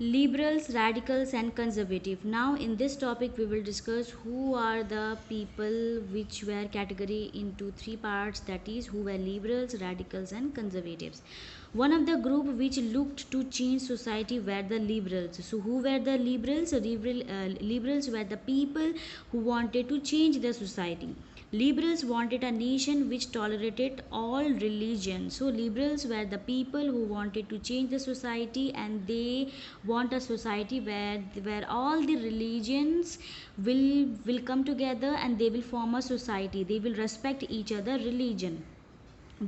Liberals, radicals, and conservative. Now in this topic we will discuss who are the people which were categorized into three parts, that is who were liberals, radicals, and conservatives. One of the group which looked to change society were the liberals. So who were the liberals? Liberals were the people who wanted to change the society. Liberals wanted a nation which tolerated all religion. So liberals were the people who wanted to change the society, and they want a society where all the religions will come together and they will form a society. They will respect each other religion.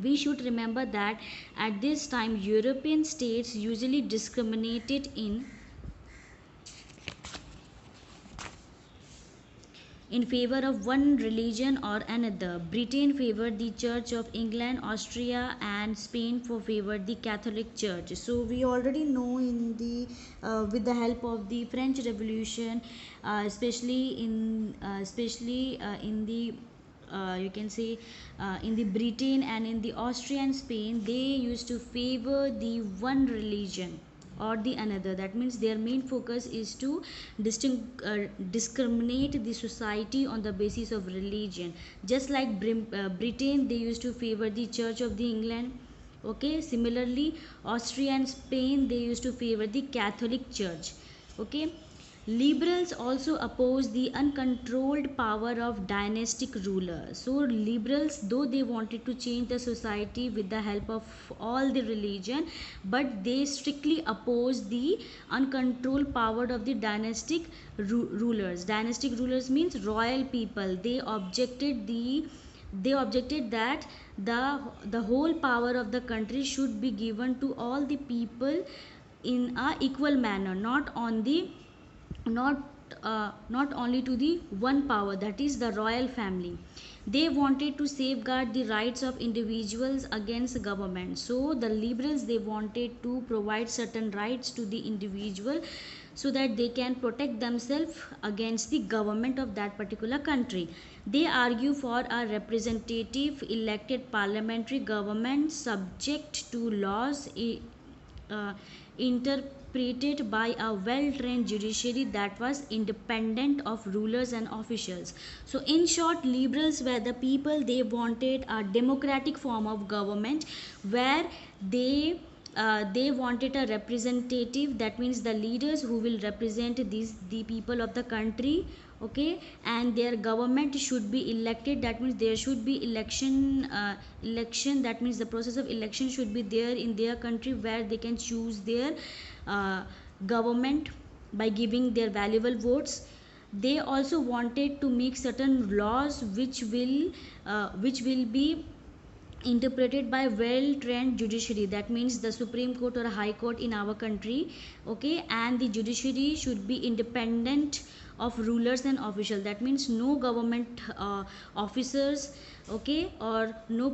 We should remember that at this time European states usually discriminated in favor of one religion or another. Britain favored the Church of England, Austria and Spain for favored the Catholic Church. So we already know in the with the help of the French Revolution, especially in the you can say in the Britain and in the Austria and Spain, they used to favor the one religion or the another. That means their main focus is to discriminate the society on the basis of religion. Just like Britain, they used to favor the Church of the England. Okay, similarly Austria and Spain, they used to favor the Catholic Church. Okay, liberals also oppose the uncontrolled power of dynastic rulers. So liberals, though they wanted to change the society with the help of all the religion, but they strictly oppose the uncontrolled power of the dynastic rulers. Dynastic rulers means royal people. They objected that the whole power of the country should be given to all the people in a equal manner, not not only to the one power, that is the royal family. They wanted to safeguard the rights of individuals against government. So the liberals, they wanted to provide certain rights to the individual so that they can protect themselves against the government of that particular country. They argue for a representative elected parliamentary government subject to laws uh, interpreted by a well trained judiciary that was independent of rulers and officials. So in short, liberals were the people, they wanted a democratic form of government where they wanted a representative, that means the leaders who will represent the people of the country. Okay, and their government should be elected, that means there should be election, that means the process of election should be there in their country where they can choose their uh, government by giving their valuable votes. They also wanted to make certain laws which will be interpreted by well trained judiciary, that means the Supreme Court or High Court in our country. Okay, and the judiciary should be independent of rulers and officials, that means no government officers, okay, or no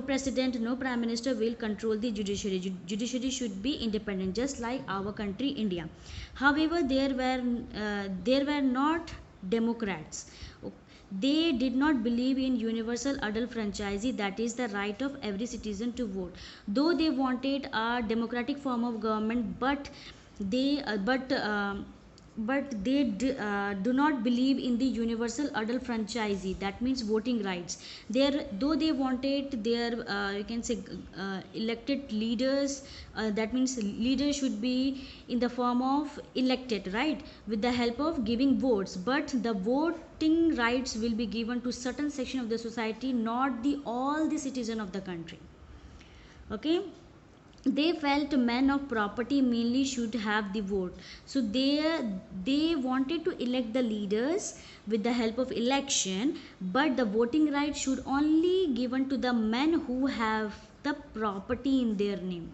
president, no prime minister will control the judiciary. Judiciary should be independent, just like our country India. However, there were not democrats. They did not believe in universal adult franchise, that is the right of every citizen to vote. Though they wanted a democratic form of government, they uh, but uh, but they do not believe in the universal adult franchise, that means voting rights. Though they wanted their you can say elected leaders, that means leaders should be in the form of elected, right, with the help of giving votes, but the voting rights will be given to certain section of the society, not the all the citizen of the country. Okay, they felt men of property mainly should have the vote. So they wanted to elect the leaders with the help of election, but the voting right should only given to the men who have the property in their name.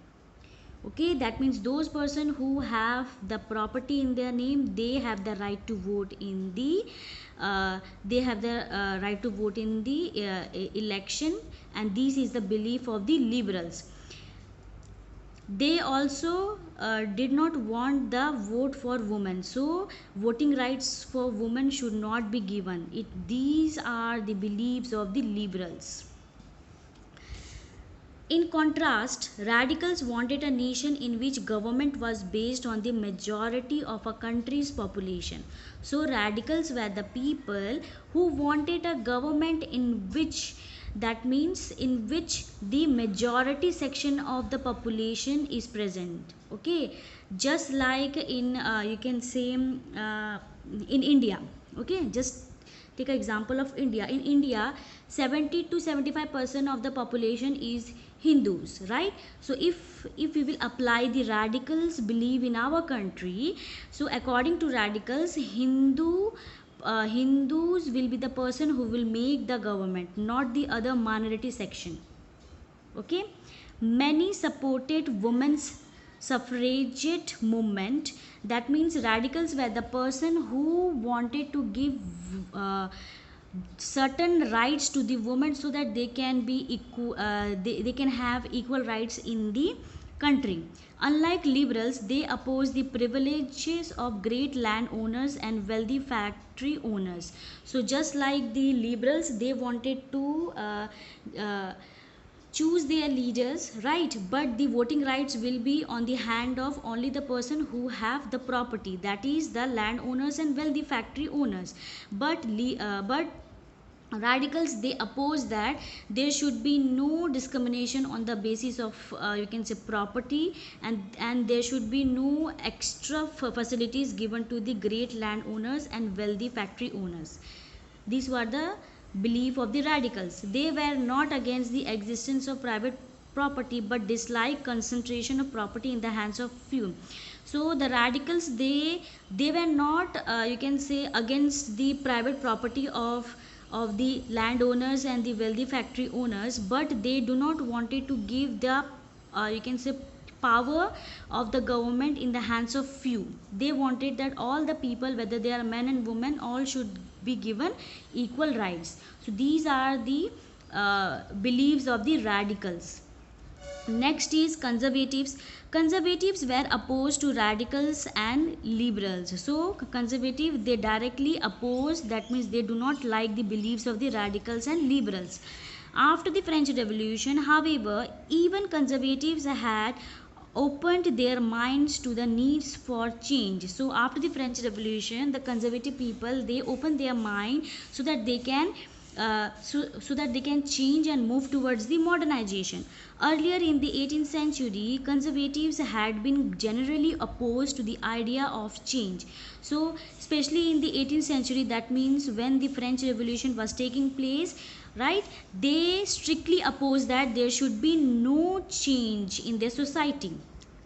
Okay, that means those person who have the property in their name, they have the right to vote in the right to vote in the election, and this is the belief of the liberals. They also did not want the vote for women, so voting rights for women should not be given. These are the beliefs of the liberals. In contrast, radicals wanted a nation in which government was based on the majority of a country's population. So radicals were the people who wanted a government in which, that means in which the majority section of the population is present. Okay, just like in you can say in India. Okay, just take an example of India. In India, 70 to 75% of the population is Hindus, right? So if we will apply the radicals belief in our country, so according to radicals, Hindus will be the person who will make the government, not the other minority section. Okay, many supported women's suffragette movement. That means radicals were the person who wanted to give certain rights to the women so that they can be equal, they can have equal rights in the country. Unlike liberals, they oppose the privileges of great landowners and wealthy factory owners. So just like the liberals, they wanted to uh, choose their leaders, right? But the voting rights will be on the hand of only the person who have the property, that is the landowners and wealthy factory owners. But radicals, they oppose that there should be no discrimination on the basis of you can say property, and there should be no extra facilities given to the great landowners and wealthy factory owners. These were the belief of the radicals. They were not against the existence of private property but dislike concentration of property in the hands of few. So the radicals, they were not you can say against the private property of the landowners and the wealthy factory owners, but they do not wanted to give the you can say power of the government in the hands of few. They wanted that all the people, whether they are men and women, all should be given equal rights. So these are the beliefs of the radicals. Next is conservatives. Conservatives were opposed to radicals and liberals. So conservative, they directly oppose, that means they do not like the beliefs of the radicals and liberals. After the French Revolution, however, even conservatives had opened their minds to the needs for change. So after the French Revolution, the conservative people, they opened their mind so that they can so that they can change and move towards the modernization. Earlier in the 18th century, conservatives had been generally opposed to the idea of change. So especially in the 18th century, that means when the French Revolution was taking place, right, they strictly opposed that there should be no change in their society.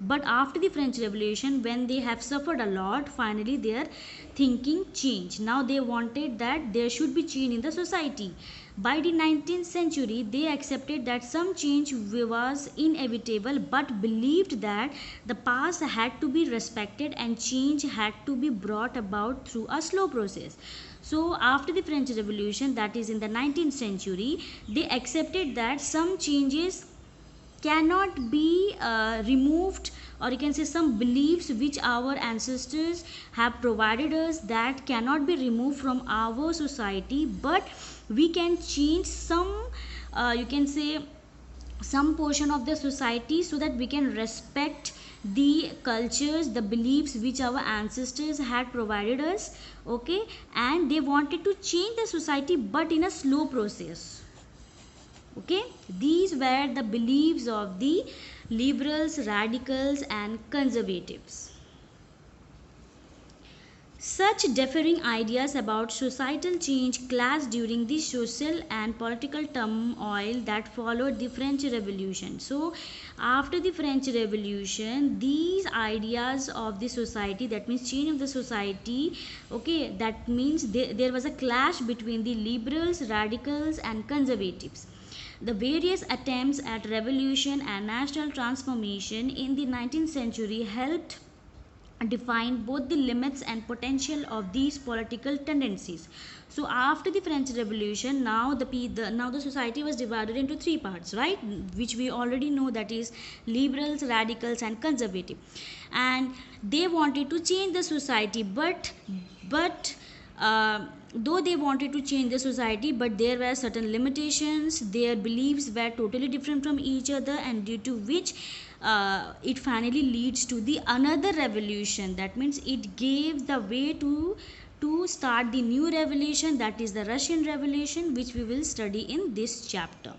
But after the French Revolution, when they have suffered a lot, finally their thinking changed. Now they wanted that there should be change in the society. By the 19th century, they accepted that some change was inevitable but believed that the past had to be respected and change had to be brought about through a slow process. So after the French Revolution, that is in the 19th century, they accepted that some changes cannot be removed, or you can say some beliefs which our ancestors have provided us, that cannot be removed from our society, but we can change some you can say some portion of the society so that we can respect the cultures, the beliefs which our ancestors had provided us. Okay, and they wanted to change the society but in a slow process. Okay, these were the beliefs of the liberals, radicals and conservatives. Such differing ideas about societal change clashed during the social and political turmoil that followed the French Revolution. So, after the French Revolution, these ideas of the society, that means change of the society, okay, that means there was a clash between the liberals, radicals, and conservatives. The various attempts at revolution and national transformation in the 19th century helped define both the limits and potential of these political tendencies. So after the French Revolution, now the society was divided into three parts, right, which we already know, that is liberals, radicals and conservative. And they wanted to change the society, but though they wanted to change the society, but there were certain limitations. Their beliefs were totally different from each other, and due to which it finally leads to the another revolution. That means it gave the way to start the new revolution, that is the Russian Revolution, which we will study in this chapter.